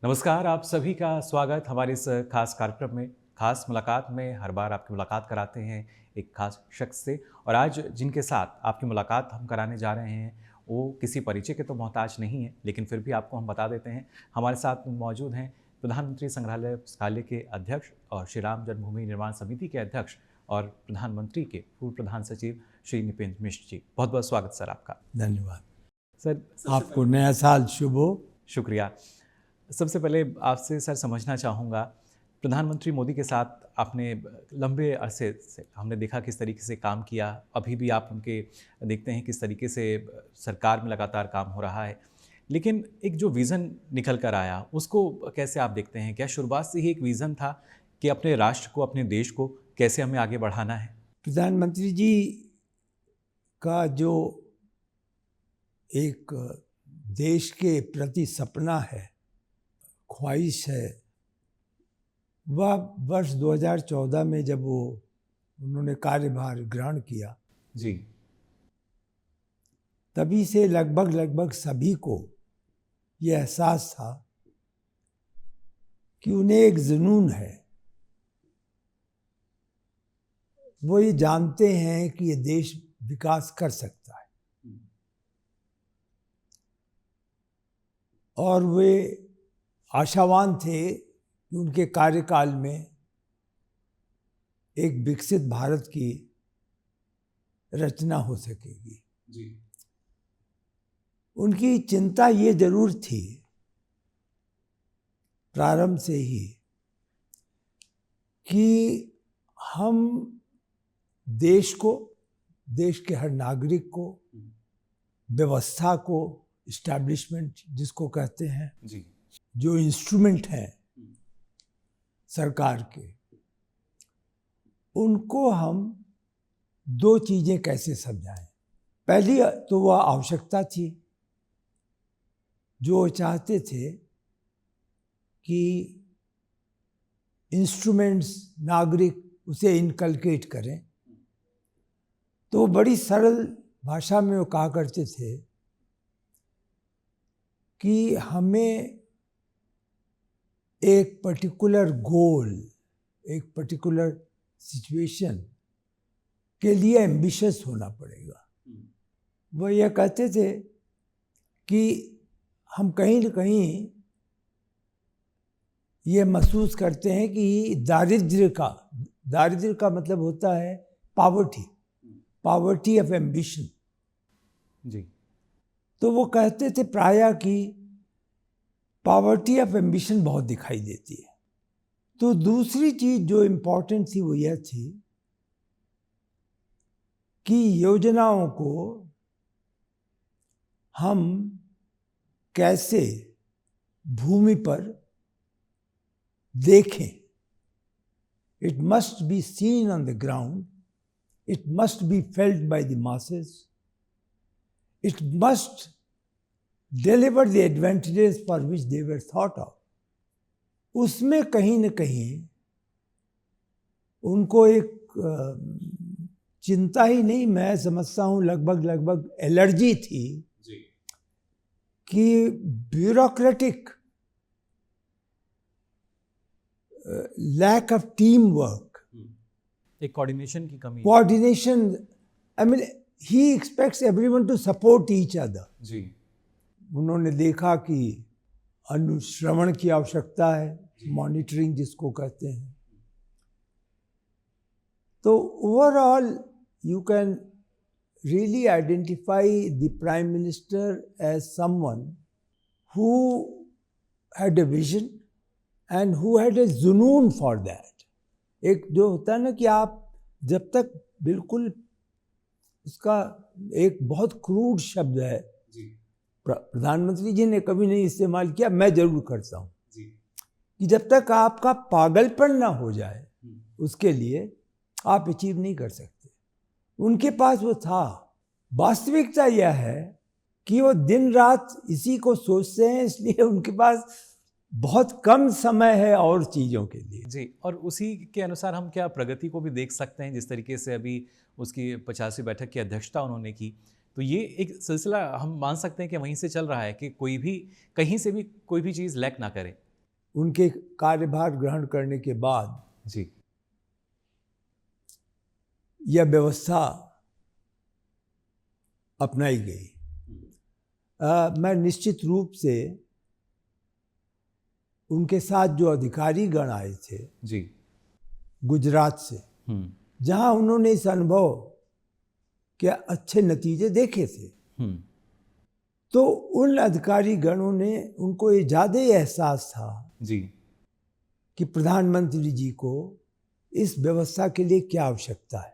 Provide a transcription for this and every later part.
नमस्कार, आप सभी का स्वागत हमारे इस खास कार्यक्रम में। खास मुलाकात में हर बार आपकी मुलाकात कराते हैं एक खास शख्स से, और आज जिनके साथ आपकी मुलाकात हम कराने जा रहे हैं वो किसी परिचय के तो मोहताज नहीं है, लेकिन फिर भी आपको हम बता देते हैं। हमारे साथ मौजूद हैं प्रधानमंत्री संग्रहालय पुस्तकालय के अध्यक्ष और श्री राम जन्मभूमि निर्माण समिति के अध्यक्ष और प्रधानमंत्री के पूर्व प्रधान सचिव श्री निपेंद्र मिश्र जी। बहुत बहुत स्वागत सर आपका। धन्यवाद सर, आपको नया साल शुभ हो। शुक्रिया। सबसे पहले आपसे सर समझना चाहूँगा, प्रधानमंत्री मोदी के साथ आपने लंबे अरसे से हमने देखा किस तरीके से काम किया, अभी भी आप उनके देखते हैं किस तरीके से सरकार में लगातार काम हो रहा है। लेकिन एक जो विज़न निकल कर आया उसको कैसे आप देखते हैं? क्या शुरुआत से ही एक विज़न था कि अपने राष्ट्र को, अपने देश को कैसे हमें आगे बढ़ाना है? प्रधानमंत्री जी का जो एक देश के प्रति सपना है, ख्वाहिश है, वह वर्ष 2014 में जब उन्होंने कार्यभार ग्रहण किया जी, तभी से लगभग सभी को यह एहसास था कि उन्हें एक जुनून है। वो ये जानते हैं कि ये देश विकास कर सकता है और वे आशावान थे कि उनके कार्यकाल में एक विकसित भारत की रचना हो सकेगी। जी, उनकी चिंता ये जरूर थी प्रारंभ से ही कि हम देश को, देश के हर नागरिक को, व्यवस्था को, इस्टेब्लिशमेंट जिसको कहते हैं, जी, जो इंस्ट्रूमेंट हैं सरकार के, उनको हम दो चीज़ें कैसे समझाएं। पहली तो वह आवश्यकता थी, जो चाहते थे कि इंस्ट्रूमेंट्स नागरिक उसे इनकलकेट करें। तो बड़ी सरल भाषा में वो कहा करते थे कि हमें एक पर्टिकुलर गोल, एक पर्टिकुलर सिचुएशन के लिए एम्बिशियस होना पड़ेगा। वो यह कहते थे कि हम कहीं न कहीं ये महसूस करते हैं कि दारिद्र्य का मतलब होता है पावर्टी ऑफ एम्बिशन। जी, तो वो कहते थे प्रायः कि पावर्टी ऑफ एम्बिशन बहुत दिखाई देती है। तो दूसरी चीज़ जो इम्पोर्टेंट थी वो यह थी कि योजनाओं को हम कैसे भूमि पर देखें। It must be seen on the ground, it must be felt by the masses, it must deliver the advantages for which they were thought of. उसमें कहीं न कहीं उनको एक चिंता ही नहीं, मैं समझता हूँ लगभग एलर्जी थी जी, कि bureaucratic lack of team work, एक कोऑर्डिनेशन की कमी। Coordination, I mean he expects everyone to support each other. जी, उन्होंने देखा कि अनुश्रवण की आवश्यकता है, मॉनिटरिंग जिसको कहते हैं। तो overall you can really identify the prime minister as someone who had a vision and who had a जुनून फॉर दैट। एक जो होता है ना कि आप जब तक बिल्कुल, उसका एक बहुत क्रूड शब्द है, प्रधानमंत्री जी ने कभी नहीं इस्तेमाल किया, मैं जरूर करता हूँ, कि जब तक आपका पागलपन ना हो जाए उसके लिए आप अचीव नहीं कर सकते। उनके पास वो था। वास्तविकता यह है कि वो दिन रात इसी को सोचते हैं, इसलिए उनके पास बहुत कम समय है और चीज़ों के लिए। जी, और उसी के अनुसार हम क्या प्रगति को भी देख सकते हैं, जिस तरीके से अभी उसकी 50वीं बैठक की अध्यक्षता उन्होंने की, तो ये एक सिलसिला हम मान सकते हैं कि वहीं से चल रहा है कि कोई भी कहीं से भी कोई भी चीज़ लैक ना करे। उनके कार्यभार ग्रहण करने के बाद जी यह व्यवस्था अपनाई गई। मैं निश्चित रूप से उनके साथ जो अधिकारी गण आए थे जी गुजरात से, जहां उन्होंने इस अनुभव के अच्छे नतीजे देखे थे, तो उन अधिकारी गणों ने उनको ये ज़्यादा एहसास था जी कि प्रधानमंत्री जी को इस व्यवस्था के लिए क्या आवश्यकता है।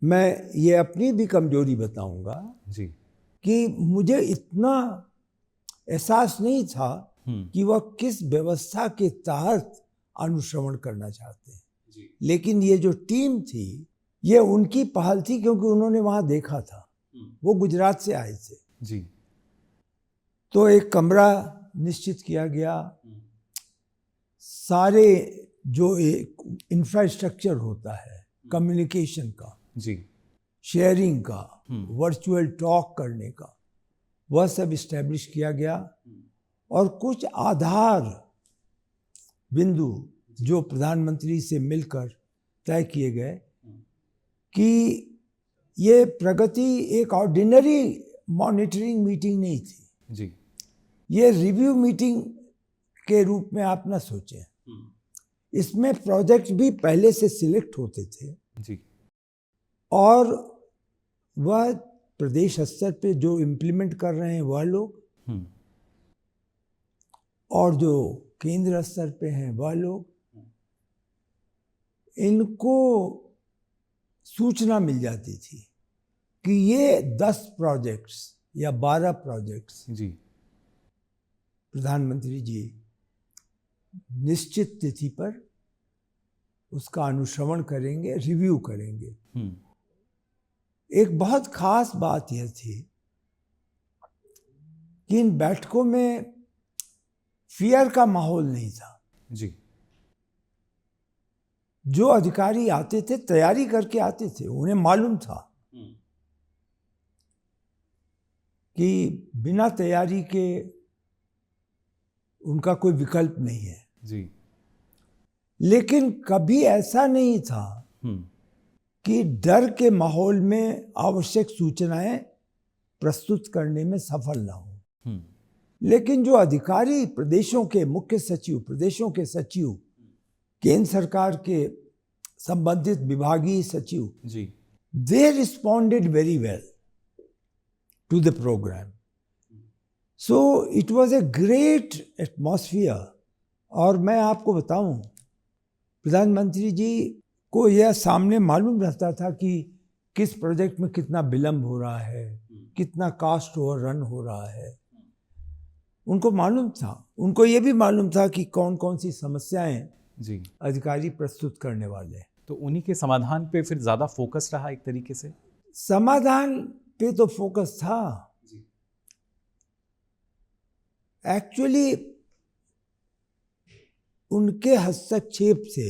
मैं ये अपनी भी कमजोरी बताऊंगा जी कि मुझे इतना एहसास नहीं था कि वह किस व्यवस्था के तहत अनुश्रवण करना चाहते हैं जी। लेकिन ये जो टीम थी ये उनकी पहल थी, क्योंकि उन्होंने वहाँ देखा था, वो गुजरात से आए थे जी। तो एक कमरा निश्चित किया गया, सारे जो एक इंफ्रास्ट्रक्चर होता है कम्युनिकेशन का जी शेयरिंग का, वर्चुअल टॉक करने का, वह सब इस्टेब्लिश किया गया और कुछ आधार बिंदु जो प्रधानमंत्री से मिलकर तय किए गए कि ये प्रगति एक ऑर्डिनरी मॉनिटरिंग मीटिंग नहीं थी जी। ये रिव्यू मीटिंग के रूप में आप ना सोचें। इसमें प्रोजेक्ट भी पहले से सिलेक्ट होते थे जी और वह प्रदेश स्तर पे जो इम्प्लीमेंट कर रहे हैं वह लोग और जो केंद्र स्तर पे हैं वह लोग, इनको सूचना मिल जाती थी कि ये 10 प्रोजेक्ट्स या 12 प्रोजेक्ट्स जी प्रधानमंत्री जी निश्चित तिथि पर उसका अनुश्रवण करेंगे, रिव्यू करेंगे। एक बहुत खास बात यह थी कि इन बैठकों में फियर का माहौल नहीं था। जी जो अधिकारी आते थे तैयारी करके आते थे, उन्हें मालूम था कि बिना तैयारी के उनका कोई विकल्प नहीं है जी। लेकिन कभी ऐसा नहीं था कि डर के माहौल में आवश्यक सूचनाएं प्रस्तुत करने में सफल ना हो। लेकिन जो अधिकारी प्रदेशों के मुख्य सचिव, प्रदेशों के सचिव, केंद्र सरकार के संबंधित विभागीय सचिव जी, they responded very well to the program. So it was a great atmosphere. और मैं आपको बताऊं, प्रधानमंत्री जी को यह सामने मालूम रहता था कि किस प्रोजेक्ट में कितना विलंब हो रहा है, कितना कास्ट ओवररन हो रहा है, उनको मालूम था। उनको ये भी मालूम था कि कौन कौन सी समस्याएं जी अधिकारी प्रस्तुत करने वाले हैं। तो उन्हीं के समाधान पे फिर ज़्यादा फोकस रहा एक तरीके से। समाधान पे तो फोकस था एक्चुअली, उनके हस्तक्षेप से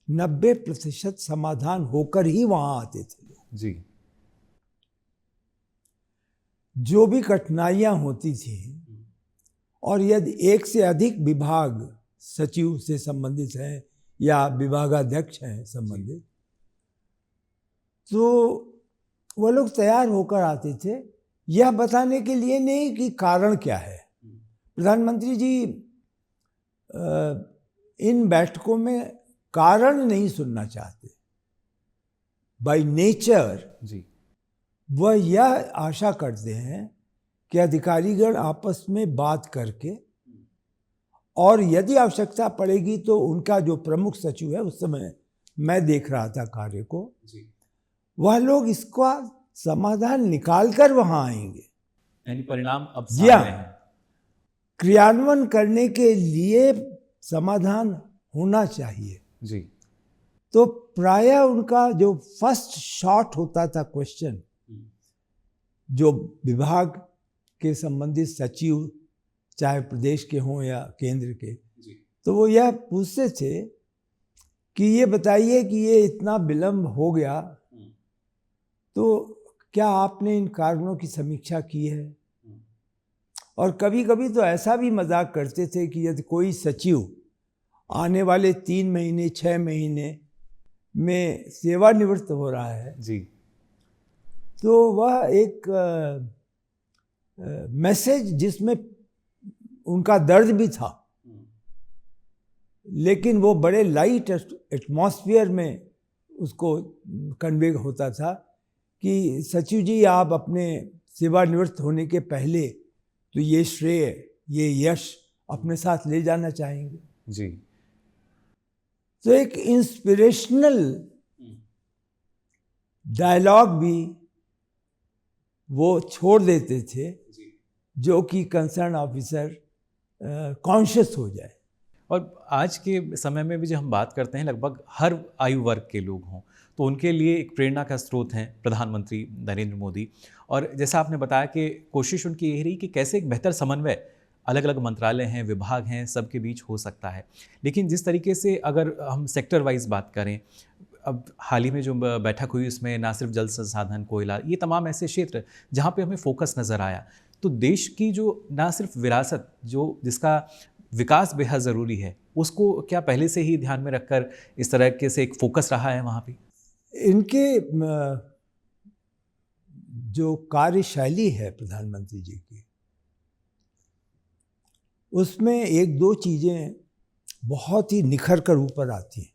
90% समाधान होकर ही वहां आते थे लोग। जी जो भी कठिनाइयां होती थी और यदि एक से अधिक विभाग सचिव से संबंधित हैं या विभागाध्यक्ष हैं संबंधित, तो वो लोग तैयार होकर आते थे यह बताने के लिए नहीं कि कारण क्या है। प्रधानमंत्री जी इन बैठकों में कारण नहीं सुनना चाहते। बाय नेचर जी वह यह आशा करते हैं कि अधिकारीगण आपस में बात करके, और यदि आवश्यकता पड़ेगी तो उनका जो प्रमुख सचिव है, उस समय मैं देख रहा था कार्य को, वह लोग इसका समाधान निकाल कर वहां आएंगे। यानी परिणाम अब सामने हैं। क्रियान्वयन करने के लिए समाधान होना चाहिए। जी तो प्रायः उनका जो फर्स्ट शॉट होता था क्वेश्चन, जो विभाग के संबंधित सचिव चाहे प्रदेश के हों या केंद्र के, तो वो यह पूछते थे कि ये बताइए कि ये इतना विलंब हो गया तो क्या आपने इन कारणों की समीक्षा की है और कभी कभी तो ऐसा भी मजाक करते थे कि यदि कोई सचिव आने वाले 3 महीने 6 महीने में सेवानिवृत्त हो रहा है जी, तो वह एक मैसेज जिसमें उनका दर्द भी था, लेकिन वो बड़े लाइट एटमॉस्फेयर में उसको कन्वे होता था कि सचिव जी आप अपने सेवानिवृत्त होने के पहले तो ये श्रेय ये यश अपने साथ ले जाना चाहेंगे। जी, तो एक इंस्पिरेशनल डायलॉग भी वो छोड़ देते थे जो कि कंसर्न ऑफिसर कॉन्शियस हो जाए। और आज के समय में भी जब हम बात करते हैं लगभग हर आयु वर्ग के लोग हों तो उनके लिए एक प्रेरणा का स्रोत हैं प्रधानमंत्री नरेंद्र मोदी। और जैसा आपने बताया कि कोशिश उनकी यही रही कि कैसे एक बेहतर समन्वय अलग अलग मंत्रालय हैं विभाग हैं सबके बीच हो सकता है। लेकिन जिस तरीके से अगर हम सेक्टर वाइज बात करें, अब हाल ही में जो बैठक हुई उसमें ना सिर्फ जल संसाधन कोयला ये तमाम ऐसे क्षेत्र जहाँ पे हमें फोकस नज़र आया, तो देश की जो ना सिर्फ विरासत जो जिसका विकास बेहद ज़रूरी है उसको क्या पहले से ही ध्यान में रखकर इस तरह से एक फोकस रहा है वहाँ पे? इनके जो कार्यशैली है प्रधानमंत्री जी की उसमें एक दो चीज़ें बहुत ही निखर कर ऊपर आती हैं।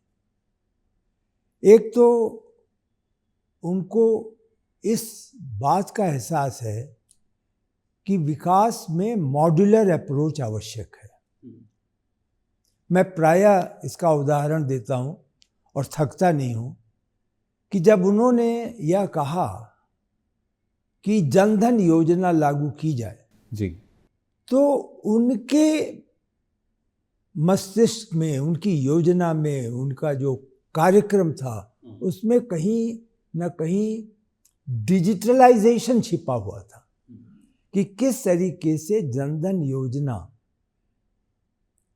एक तो उनको इस बात का एहसास है कि विकास में मॉड्यूलर अप्रोच आवश्यक है। मैं प्रायः इसका उदाहरण देता हूँ और थकता नहीं हूँ कि जब उन्होंने यह कहा कि जनधन योजना लागू की जाए जी, तो उनके मस्तिष्क में उनकी योजना में उनका जो कार्यक्रम था उसमें कहीं न कहीं डिजिटलाइजेशन छिपा हुआ था कि किस तरीके से जनधन योजना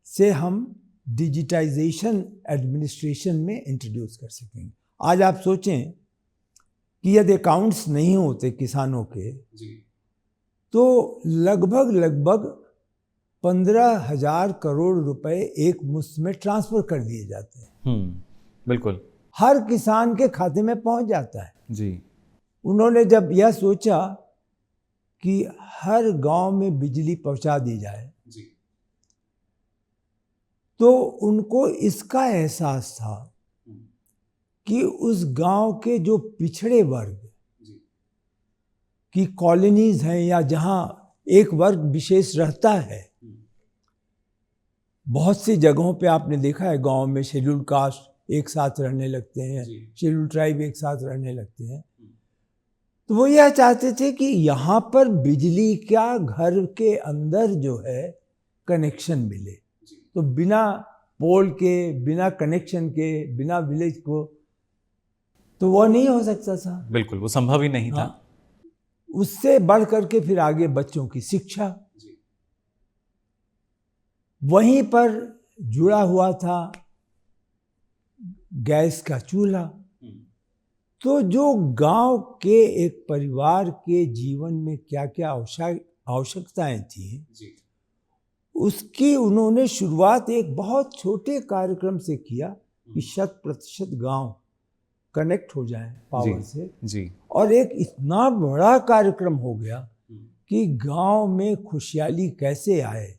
से हम डिजिटाइजेशन एडमिनिस्ट्रेशन में इंट्रोड्यूस कर सकेंगे। आज आप सोचें कि यदि अकाउंट्स नहीं होते किसानों के तो लगभग 15,000 करोड़ रुपए एक मुश्त में ट्रांसफर कर दिए जाते हैं। बिल्कुल, हर किसान के खाते में पहुंच जाता है। जी, उन्होंने जब यह सोचा कि हर गांव में बिजली पहुंचा दी जाए तो उनको इसका एहसास था कि उस गांव के जो पिछड़े वर्ग की कॉलोनीज हैं या जहां एक वर्ग विशेष रहता है, बहुत सी जगहों पे आपने देखा है गांव में शेड्यूल्ड कास्ट एक साथ रहने लगते हैं, शेड्यूल्ड ट्राइब एक साथ रहने लगते हैं। तो वो यह चाहते थे कि यहाँ पर बिजली का घर के अंदर जो है कनेक्शन मिले। तो बिना पोल के बिना कनेक्शन के बिना विलेज को तो वो नहीं हो सकता था। बिल्कुल, वो संभव ही नहीं था। उससे बढ़ करके फिर आगे बच्चों की शिक्षा वहीं पर जुड़ा हुआ था, गैस का चूल्हा। तो जो गांव के एक परिवार के जीवन में क्या क्या आवश्यकताएं थी उसकी उन्होंने शुरुआत एक बहुत छोटे कार्यक्रम से किया कि 100% गांव कनेक्ट हो जाए पावर से जी, और एक इतना बड़ा कार्यक्रम हो गया कि गांव में खुशहाली कैसे आए।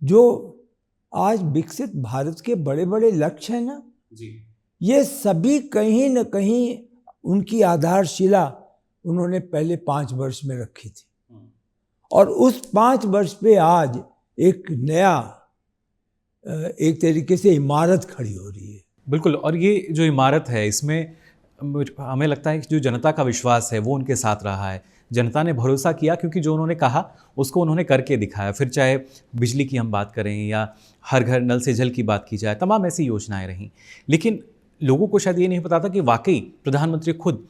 जो आज विकसित भारत के बड़े बड़े लक्ष्य हैं ना, ये सभी कहीं न कहीं उनकी आधारशिला उन्होंने पहले 5 वर्ष में रखी थी और उस 5 वर्ष पे आज एक नया एक तरीके से इमारत खड़ी हो रही है। बिल्कुल, और ये जो इमारत है इसमें हमें लगता है कि जो जनता का विश्वास है वो उनके साथ रहा है। जनता ने भरोसा किया क्योंकि जो उन्होंने कहा उसको उन्होंने करके दिखाया। फिर चाहे बिजली की हम बात करें या हर घर नल से जल की बात की जाए, तमाम ऐसी योजनाएं रहीं। लेकिन लोगों को शायद ये नहीं पता था कि वाकई प्रधानमंत्री खुद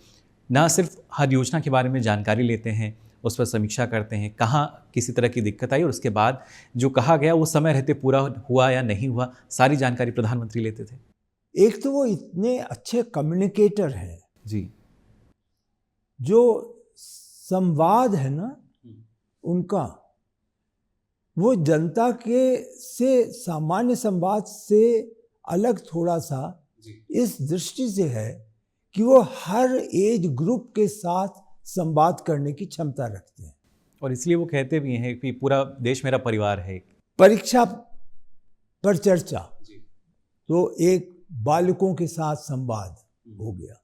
ना सिर्फ हर योजना के बारे में जानकारी लेते हैं, उस पर समीक्षा करते हैं, कहाँ किसी तरह की दिक्कत आई और उसके बाद जो कहा गया वो समय रहते पूरा हुआ या नहीं हुआ, सारी जानकारी प्रधानमंत्री लेते थे। एक तो वो इतने अच्छे कम्युनिकेटर हैं जी, जो संवाद है ना उनका वो जनता के से सामान्य संवाद से अलग थोड़ा सा इस दृष्टि से है कि वो हर एज ग्रुप के साथ संवाद करने की क्षमता रखते हैं। और इसलिए वो कहते भी हैं कि पूरा देश मेरा परिवार है। परीक्षा पर चर्चा तो एक बालकों के साथ संवाद हो गया।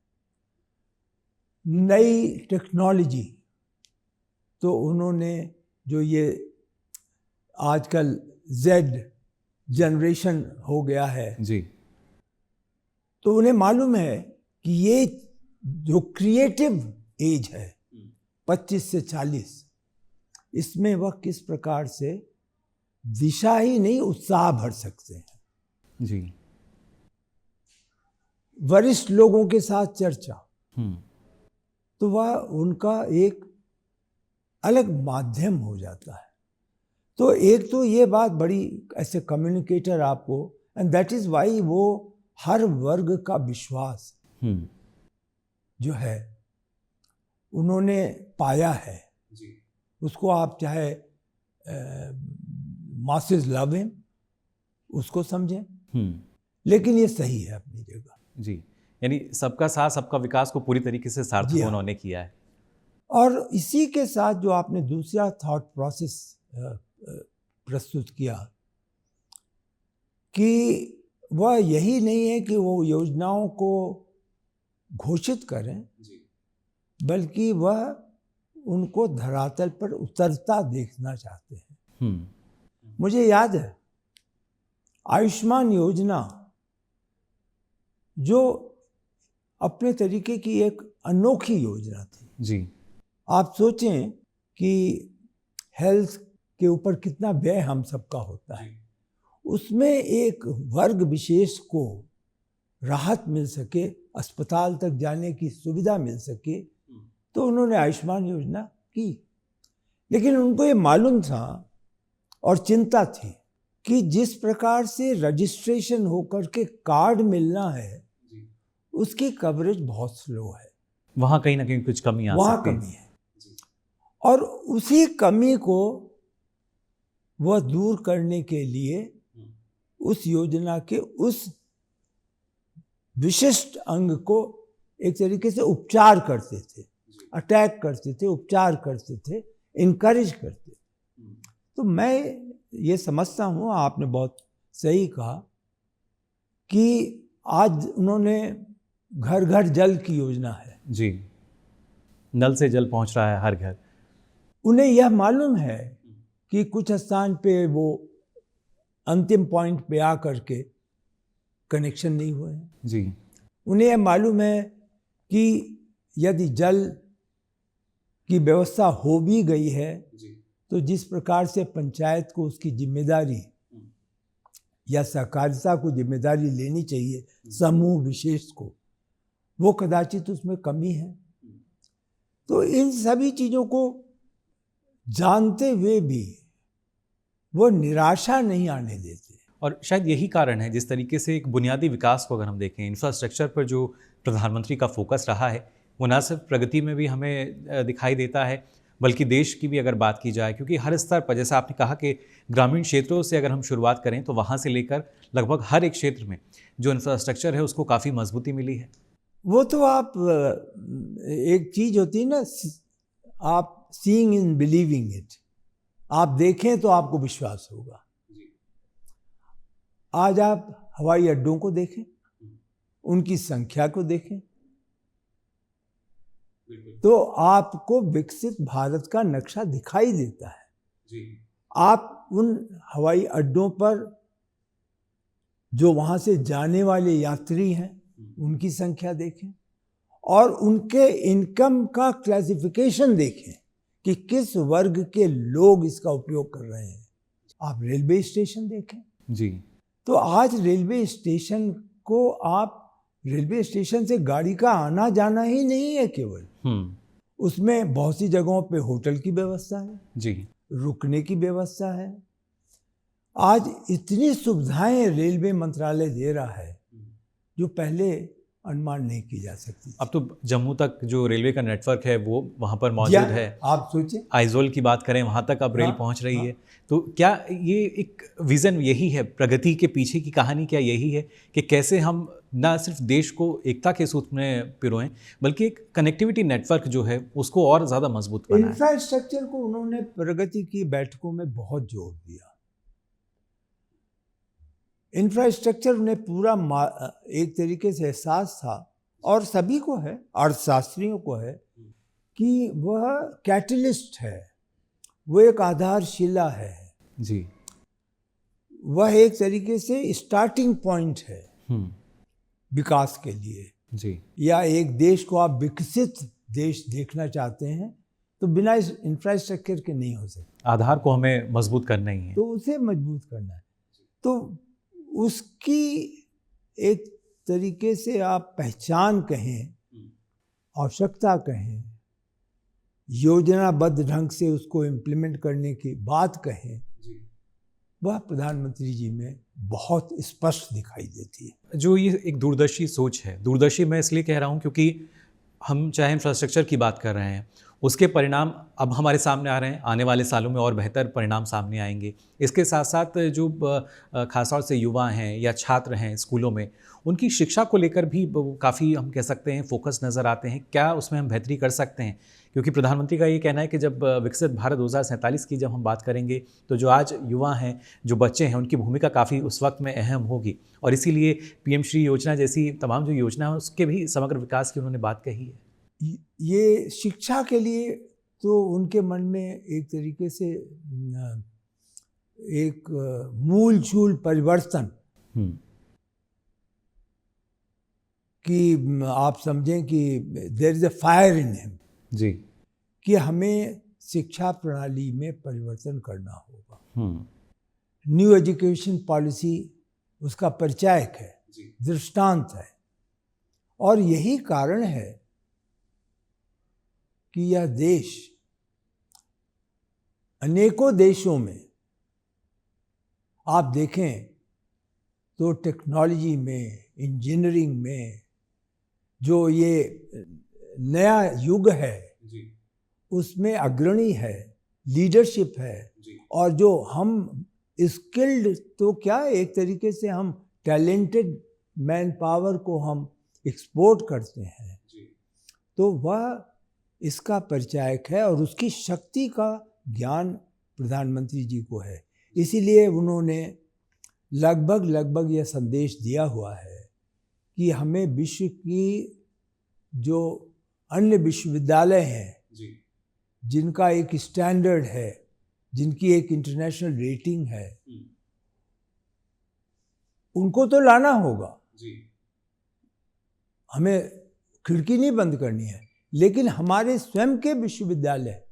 नई टेक्नोलॉजी तो उन्होंने जो ये आजकल जेड जनरेशन हो गया है जी, तो उन्हें मालूम है कि ये जो क्रिएटिव एज है 25 से 40, इसमें वह किस प्रकार से दिशा ही नहीं उत्साह भर सकते हैं। जी, वरिष्ठ लोगों के साथ चर्चा तो वह उनका एक अलग माध्यम हो जाता है। तो एक तो ये बात बड़ी ऐसे कम्युनिकेटर आपको, एंड दैट इज वाई वो हर वर्ग का विश्वास जो है उन्होंने पाया है। उसको आप चाहे मासेस लव हिम उसको समझें, लेकिन ये सही है अपनी जगह। जी, यानी सबका साथ सबका विकास को पूरी तरीके से सार्थक जी हाँ। उन्होंने किया है। और इसी के साथ जो आपने दूसरा थॉट प्रोसेस प्रस्तुत किया कि वह यही नहीं है कि वो योजनाओं को घोषित करें, बल्कि वह उनको धरातल पर उतरता देखना चाहते हैं। मुझे याद है आयुष्मान योजना जो अपने तरीके की एक अनोखी योजना थी। जी, आप सोचें कि हेल्थ के ऊपर कितना व्यय हम सबका होता है, उसमें एक वर्ग विशेष को राहत मिल सके, अस्पताल तक जाने की सुविधा मिल सके, तो उन्होंने आयुष्मान योजना की। लेकिन उनको ये मालूम था और चिंता थी कि जिस प्रकार से रजिस्ट्रेशन होकर के कार्ड मिलना है उसकी कवरेज बहुत स्लो है, वहाँ कहीं ना कहीं कुछ कमी आ वहाँ सकती है। कमी है। और उसी कमी को वह दूर करने के लिए उस योजना के उस विशिष्ट अंग को एक तरीके से उपचार करते थे, अटैक करते थे, उपचार करते थे, इनकरेज करते थे। तो मैं ये समझता हूँ, आपने बहुत सही कहा कि आज उन्होंने घर घर जल की योजना है। जी, नल से जल पहुंच रहा है हर घर। उन्हें यह मालूम है कि कुछ स्थान पे वो अंतिम पॉइंट पे आकर के कनेक्शन नहीं हुए हैं। जी, उन्हें यह मालूम है कि यदि जल की व्यवस्था हो भी गई है तो जिस प्रकार से पंचायत को उसकी जिम्मेदारी या सहकारिता को जिम्मेदारी लेनी चाहिए समूह विशेष को, वो कदाचित उसमें कमी है। तो इन सभी चीज़ों को जानते हुए भी वो निराशा नहीं आने देते। और शायद यही कारण है जिस तरीके से एक बुनियादी विकास को अगर हम देखें, इंफ्रास्ट्रक्चर पर जो प्रधानमंत्री का फोकस रहा है वो न सिर्फ प्रगति में भी हमें दिखाई देता है बल्कि देश की भी अगर बात की जाए, क्योंकि हर स्तर पर जैसा आपने कहा कि ग्रामीण क्षेत्रों से अगर हम शुरुआत करें तो वहाँ से लेकर लगभग हर एक क्षेत्र में जो इंफ्रास्ट्रक्चर है उसको काफ़ी मजबूती मिली है। वो तो आप एक चीज़ होती है ना, आप सीइंग इन बिलीविंग इट, आप देखें तो आपको विश्वास होगा। आज आप हवाई अड्डों को देखें, उनकी संख्या को देखें, तो आपको विकसित भारत का नक्शा दिखाई देता है। आप उन हवाई अड्डों पर जो वहाँ से जाने वाले यात्री हैं उनकी संख्या देखें और उनके इनकम का क्लासिफिकेशन देखें कि किस वर्ग के लोग इसका उपयोग कर रहे हैं। आप रेलवे स्टेशन देखें जी, तो आज रेलवे स्टेशन को आप रेलवे स्टेशन से गाड़ी का आना जाना ही नहीं है केवल, उसमें बहुत सी जगहों पे होटल की व्यवस्था है जी, रुकने की व्यवस्था है। आज इतनी सुविधाएं रेलवे मंत्रालय दे रहा है जो पहले अनुमान नहीं की जा सकती। अब तो जम्मू तक जो रेलवे का नेटवर्क है वो वहाँ पर मौजूद या है। आप सोचें, आइजोल की बात करें, वहाँ तक अब रेल हाँ, पहुँच रही हाँ। है। तो क्या ये एक विज़न यही है, प्रगति के पीछे की कहानी क्या यही है कि कैसे हम ना सिर्फ देश को एकता के सूत्र में पिरोएं, बल्कि एक कनेक्टिविटी नेटवर्क जो है उसको और ज़्यादा मजबूत बनाएं? इंफ्रास्ट्रक्चर को उन्होंने प्रगति की बैठकों में बहुत जोर दिया। इंफ्रास्ट्रक्चर उन्हें पूरा एक तरीके से एहसास था, और सभी को है, अर्थशास्त्रियों को है, कि वह कैटलिस्ट है, वो एक आधारशिला है जी, वह एक तरीके से स्टार्टिंग पॉइंट है विकास के लिए। जी, या एक देश को आप विकसित देश देखना चाहते हैं तो बिना इस इंफ्रास्ट्रक्चर के नहीं हो सकते। आधार को हमें मजबूत करना ही है। तो उसे मजबूत करना है, तो उसकी एक तरीके से आप पहचान कहें, आवश्यकता कहें, योजनाबद्ध ढंग से उसको इम्प्लीमेंट करने की बात कहें, वह प्रधानमंत्री जी में बहुत स्पष्ट दिखाई देती है। जो ये एक दूरदर्शी सोच है, दूरदर्शी मैं इसलिए कह रहा हूँ क्योंकि हम चाहे इंफ्रास्ट्रक्चर की बात कर रहे हैं, उसके परिणाम अब हमारे सामने आ रहे हैं, आने वाले सालों में और बेहतर परिणाम सामने आएंगे। इसके साथ साथ जो खासतौर से युवा हैं या छात्र हैं स्कूलों में, उनकी शिक्षा को लेकर भी काफ़ी हम कह सकते हैं फोकस नज़र आते हैं। क्या उसमें हम बेहतरी कर सकते हैं? क्योंकि प्रधानमंत्री का ये कहना है कि जब विकसित भारत 2047 की जब हम बात करेंगे तो जो आज युवा हैं, जो बच्चे हैं, उनकी भूमिका काफ़ी उस वक्त में अहम होगी, और इसीलिए पीएम श्री योजना जैसी तमाम जो योजना है उसके भी समग्र विकास की उन्होंने बात कही है। ये शिक्षा के लिए तो उनके मन में एक तरीके से एक मूलचूल परिवर्तन कि आप समझें कि there is a fire in him जी, कि हमें शिक्षा प्रणाली में परिवर्तन करना होगा। न्यू एजुकेशन पॉलिसी उसका परिचायक है, दृष्टांत है, और यही कारण है कि यह देश अनेकों देशों में आप देखें तो टेक्नोलॉजी में, इंजीनियरिंग में जो ये नया युग है उसमें अग्रणी है, लीडरशिप है, और जो हम स्किल्ड तो क्या, एक तरीके से हम टैलेंटेड मैन पावर को हम एक्सपोर्ट करते हैं, तो वह इसका परिचायक है और उसकी शक्ति का ज्ञान प्रधानमंत्री जी को है। इसीलिए उन्होंने लगभग यह संदेश दिया हुआ है कि हमें विश्व की जो अन्य विश्वविद्यालय हैं, जिनका एक स्टैंडर्ड है, जिनकी एक इंटरनेशनल रेटिंग है, उनको तो लाना होगा। हमें खिड़की नहीं बंद करनी है, लेकिन हमारे स्वयं के विश्वविद्यालय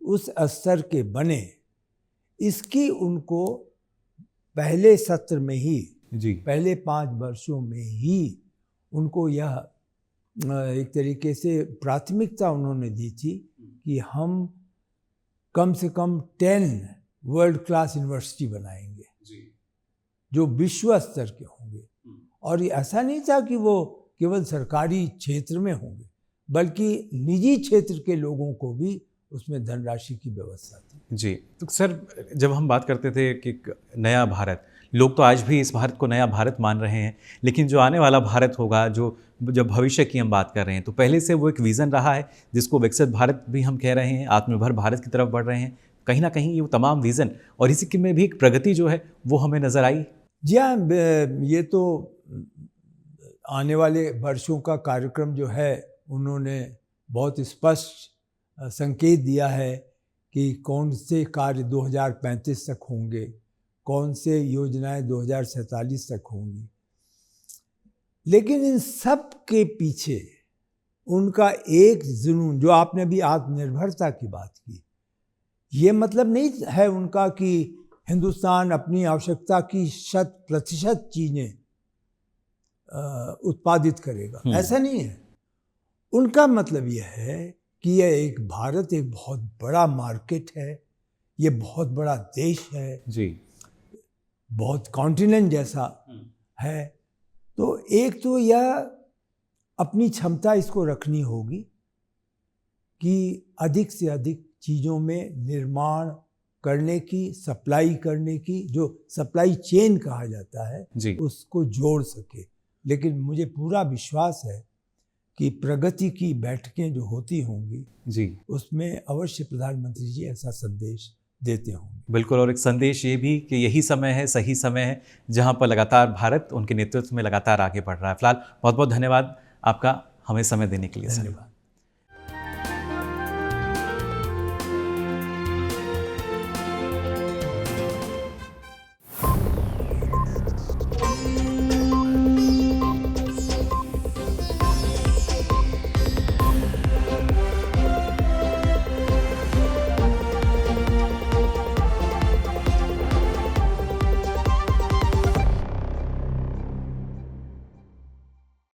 उस स्तर के बने, इसकी उनको पहले सत्र में ही, पहले 5 वर्षों में ही उनको यह एक तरीके से प्राथमिकता उन्होंने दी थी कि हम कम से कम 10 वर्ल्ड क्लास यूनिवर्सिटी बनाएंगे जो विश्व स्तर के होंगे। और ये ऐसा नहीं था कि वो केवल सरकारी क्षेत्र में होंगे, बल्कि निजी क्षेत्र के लोगों को भी उसमें धनराशि की व्यवस्था थी। जी, तो सर जब हम बात करते थे कि नया भारत, लोग तो आज भी इस भारत को नया भारत मान रहे हैं, लेकिन जो आने वाला भारत होगा, जो जब भविष्य की हम बात कर रहे हैं, तो पहले से वो एक विज़न रहा है जिसको विकसित भारत भी हम कह रहे हैं, आत्मनिर्भर भारत की तरफ बढ़ रहे हैं। कहीं ना कहीं ये तमाम विज़न और इसी की में भी एक प्रगति जो है वो हमें नज़र आई। जी हाँ, ये तो आने वाले वर्षों का कार्यक्रम जो है उन्होंने बहुत स्पष्ट संकेत दिया है कि कौन से कार्य 2035 तक होंगे, कौन से योजनाएं 2047 तक होंगी। लेकिन इन सब के पीछे उनका एक जुनून, जो आपने भी आत्मनिर्भरता की बात की, ये मतलब नहीं है उनका कि हिंदुस्तान अपनी आवश्यकता की 100% चीज़ें उत्पादित करेगा, ऐसा नहीं है। उनका मतलब यह है कि यह एक भारत एक बहुत बड़ा मार्केट है, ये बहुत बड़ा देश है जी, बहुत कॉन्टिनेंट जैसा है। तो एक तो यह अपनी क्षमता इसको रखनी होगी कि अधिक से अधिक चीज़ों में निर्माण करने की, सप्लाई करने की, जो सप्लाई चेन कहा जाता है जी उसको जोड़ सके। लेकिन मुझे पूरा विश्वास है कि प्रगति की बैठकें जो होती होंगी जी उसमें अवश्य प्रधानमंत्री जी ऐसा संदेश देते होंगे। बिल्कुल। और एक संदेश ये भी कि यही समय है, सही समय है, जहां पर लगातार भारत उनके नेतृत्व में लगातार आगे बढ़ रहा है। फिलहाल बहुत बहुत धन्यवाद आपका हमें समय देने के लिए सर। धन्यवाद।